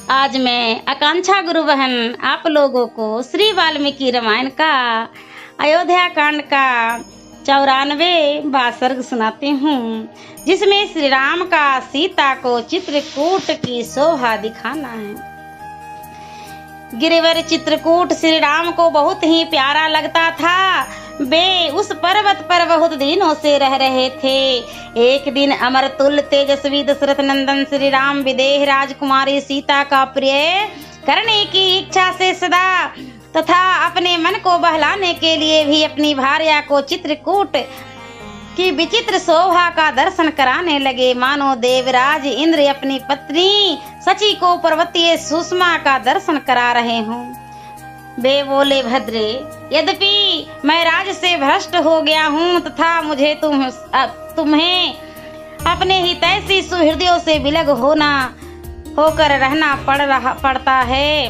आज मैं आकांक्षा गुरु बहन आप लोगों को श्री वाल्मीकि रामायण का अयोध्या कांड का 94वां सर्ग सुनाती हूँ, जिसमें श्री राम का सीता को चित्रकूट की शोभा दिखाना है। गिरिवर चित्रकूट श्री राम को बहुत ही प्यारा लगता था। वे उस पर्वत पर बहुत दिनों से रह रहे थे। एक दिन अमरतुल्य तेजस्वी दशरथ नंदन श्री राम विदेह राजकुमारी सीता का प्रिय करने की इच्छा से सदा तथा अपने मन को बहलाने के लिए भी अपनी भार्या को चित्रकूट की विचित्र शोभा का दर्शन कराने लगे। मानो देवराज इंद्र अपनी पत्नी सची को पर्वतीय सुषमा का दर्शन करा रहे हों। वे बोले, भद्रे, यद्यपि मैं राज से भ्रष्ट हो गया हूँ तथा मुझे तुम्हें अपने हितैषी सुहृदयों से विलग होकर रहना पड़ता है,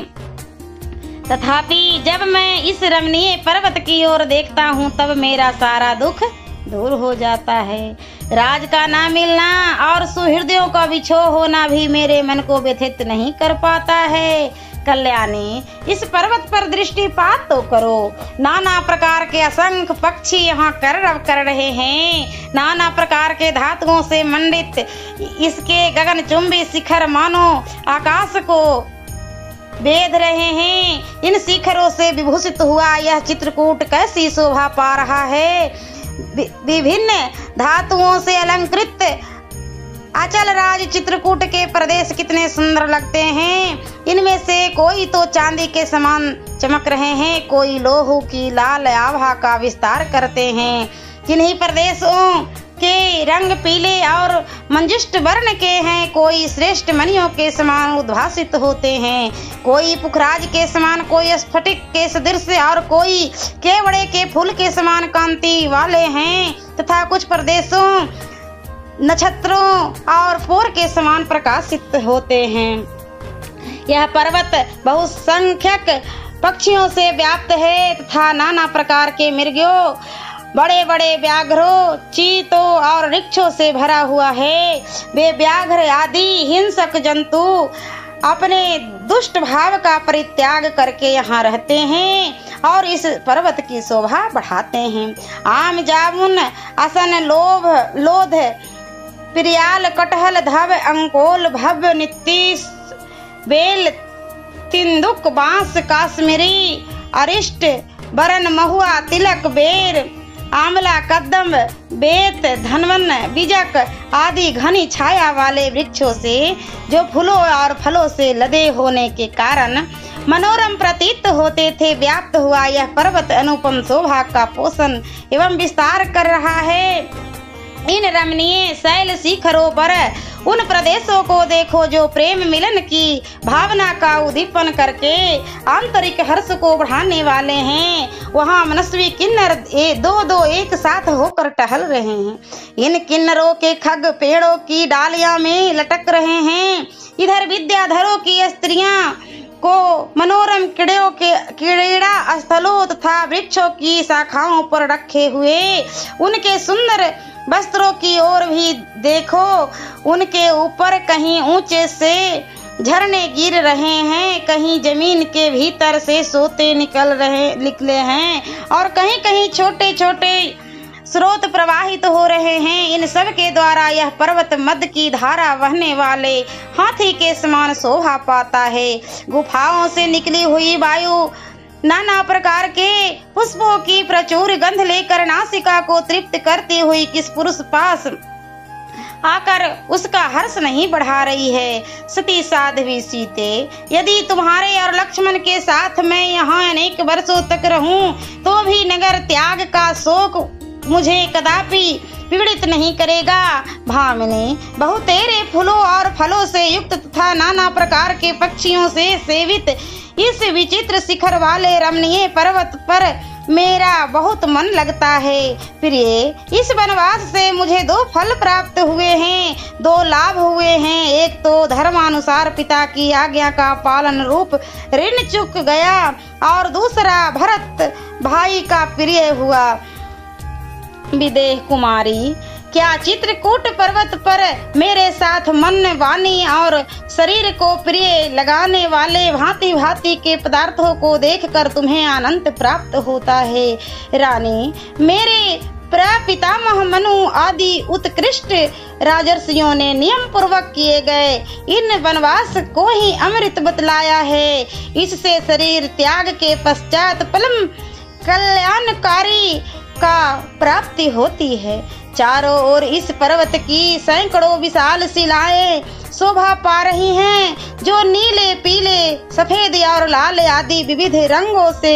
तथापि जब मैं इस रमणीय पर्वत की ओर देखता हूँ तब मेरा सारा दुख दूर हो जाता है। राज का ना मिलना और सुहृदयों का विछोह होना भी मेरे मन को व्यथित नहीं कर पाता है। कल्याणी, इस पर्वत पर दृष्टिपात तो करो। नाना प्रकार के असंख्य पक्षी यहाँ कलरव कर रहे हैं। नाना प्रकार के धातुओं से मंडित इसके गगनचुंबी शिखर मानो आकाश को वेध रहे हैं। इन शिखरों से विभूषित हुआ यह चित्रकूट कैसी शोभा पा रहा है। विभिन्न धातुओं से अलंकृत अचल राज चित्रकूट के प्रदेश कितने सुंदर लगते हैं। इनमें से कोई तो चांदी के समान चमक रहे हैं, कोई लोह की लाल आभा का विस्तार करते हैं। किन्हीं प्रदेशों के रंग पीले और मंजुष्ट वर्ण के हैं, कोई श्रेष्ठ मणियों के समान उद्भासित होते हैं, कोई पुखराज के समान, कोई स्फटिक के सदृश और कोई केवड़े के फूल के समान कांति वाले हैं, तथा कुछ प्रदेशों नक्षत्रों और पोर के समान प्रकाशित होते हैं। यह पर्वत बहुसंख्यक पक्षियों से व्याप्त है तथा नाना प्रकार के मृगों, बड़े बड़े व्याघ्रों, चीतों और वृक्षों से भरा हुआ है। वे व्याघ्र आदि हिंसक जंतु अपने दुष्ट भाव का परित्याग करके यहाँ रहते हैं और इस पर्वत की शोभा बढ़ाते हैं। आम, जामुन, असन, लोध, पिरियाल, कटहल, धव, अंकोल, भव्य, नीतीश, बेल, तिंदुक, बांस, काश्मीरी, अरिष्ट, बरन, महुआ, तिलक, बेर, आंवला, कदम, बेत, धनवन, बीजक आदि घनी छाया वाले वृक्षों से जो फूलों और फलों से लदे होने के कारण मनोरम प्रतीत होते थे, व्याप्त हुआ यह पर्वत अनुपम शोभा का पोषण एवं विस्तार कर रहा है। इन रमणीय शैल शिखरों पर उन प्रदेशों को देखो जो प्रेम मिलन की भावना का उद्दीपन करके आंतरिक हर्ष को बढ़ाने वाले हैं। वहाँ मनस्वी किन्नर दो एक साथ होकर टहल रहे हैं। इन किन्नरों के खग पेड़ों की डालियां में लटक रहे हैं। इधर विद्याधरों की स्त्रियां को मनोरम क्रीड़ा स्थलों तथा वृक्षों की शाखाओं पर रखे हुए उनके सुंदर वस्त्रों की ओर भी देखो। उनके ऊपर कहीं ऊंचे से झरने गिर रहे हैं, कहीं जमीन के भीतर से सोते निकले हैं और कहीं कहीं छोटे छोटे स्रोत प्रवाहित हो रहे हैं। इन सब के द्वारा यह पर्वत मध्य की धारा बहने वाले हाथी के समान शोभा पाता है। गुफाओं से निकली हुई वायु नाना प्रकार के पुष्पों की प्रचुर गंध लेकर नासिका को तृप्त करती हुई किस पुरुष पास आकर उसका हर्ष नहीं बढ़ा रही है। सती साध्वी सीते, यदि तुम्हारे और लक्ष्मण के साथ मैं यहाँ अनेक वर्षों तक रहूं तो भी नगर त्याग का शोक मुझे कदापि पीड़ित नहीं करेगा। भामिनी, बहुतेरे फूलों और फलों से युक्त तथा नाना प्रकार के पक्षियों से सेवित इस विचित्र शिखर वाले रमणीय पर्वत पर मेरा बहुत मन लगता है। प्रिय, इस वनवास से मुझे दो फल प्राप्त हुए हैं, दो लाभ हुए हैं। एक तो धर्मानुसार पिता की आज्ञा का पालन रूप ऋण चुक गया और दूसरा भरत भाई का प्रिय हुआ। विदेह कुमारी, क्या चित्रकूट पर्वत पर मेरे साथ मन वाणी और शरीर को प्रिय लगाने वाले भांति भांति के पदार्थों को देखकर तुम्हें आनंद प्राप्त होता है। रानी, मेरे प्रपितामह मनु आदि उत्कृष्ट राजर्षियों ने नियम पूर्वक किए गए इन वनवास को ही अमृत बतलाया है। इससे शरीर त्याग के पश्चात परम कल्याणकारी का प्राप्ति होती है। चारों ओर इस पर्वत की सैकड़ों विशाल शिलाएं शोभा पा रही हैं, जो नीले, पीले, सफेद और लाल आदि विविध रंगों से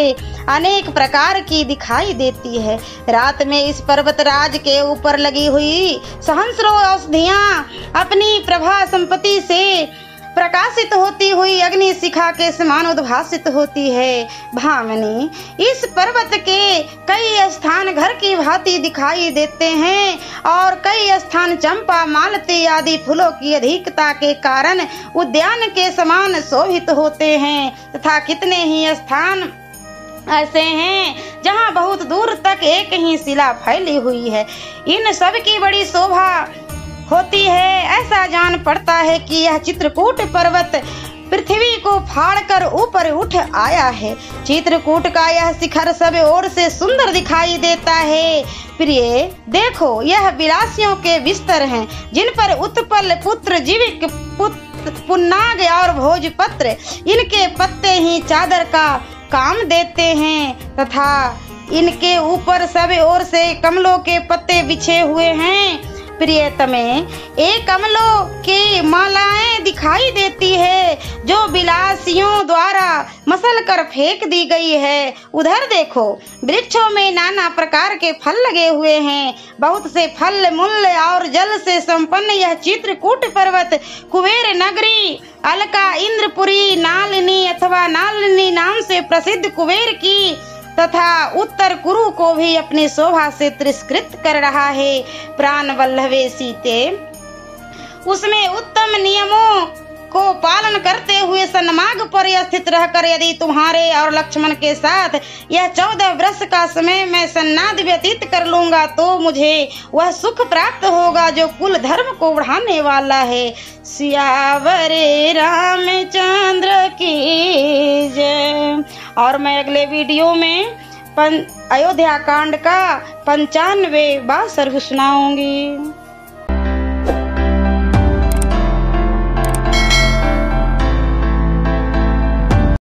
अनेक प्रकार की दिखाई देती है। रात में इस पर्वतराज के ऊपर लगी हुई सहस्रों औषधियां अपनी प्रभा संपत्ति से प्रकाशित होती हुई अग्नि शिखा के समान उद्भासित होती है। भामिनी, इस पर्वत के कई स्थान घर की भांति दिखाई देते हैं और कई स्थान चंपा, मालती आदि फूलों की अधिकता के कारण उद्यान के समान शोभित होते हैं, तथा कितने ही स्थान ऐसे हैं जहां बहुत दूर तक एक ही शिला फैली हुई है। इन सब की बड़ी शोभा होती है। ऐसा जान पड़ता है कि यह चित्रकूट पर्वत पृथ्वी को फाड़कर ऊपर उठ आया है। चित्रकूट का यह शिखर सब ओर से सुंदर दिखाई देता है। प्रिय, देखो, यह विलासियों के बिस्तर हैं, जिन पर उत्पल, पुत्र, जीविक, पुन्नाग और भोजपत्र इनके पत्ते ही चादर का काम देते हैं, तथा इनके ऊपर सब ओर से कमलों के पत्ते बिछे हुए हैं। प्रियतमे, एक कमलों की मालाएं दिखाई देती है, जो विलासियों द्वारा मसल कर फेंक दी गई है। उधर देखो, वृक्षों में नाना प्रकार के फल लगे हुए हैं। बहुत से फल, मूल और जल से संपन्न यह चित्रकूट पर्वत कुबेर नगरी, अलका, इंद्रपुरी, नालिनी अथवा नालिनी नाम से प्रसिद्ध कुबेर की तथा उत्तर कुरु को भी अपनी शोभा से तिरस्कृत कर रहा है। प्राण वल्लभे सीते, उसमें उत्तम नियमों को पालन करते हुए सन्मार्ग पर स्थित रहकर यदि तुम्हारे और लक्ष्मण के साथ यह 14 वर्ष का समय मैं सन्नाद व्यतीत कर लूंगा, तो मुझे वह सुख प्राप्त होगा जो कुल धर्म को बढ़ाने वाला है। सियावरे रामचंद्र की जय। और मैं अगले वीडियो में अयोध्या कांड का 95वां सर्ग सुनाऊंगी।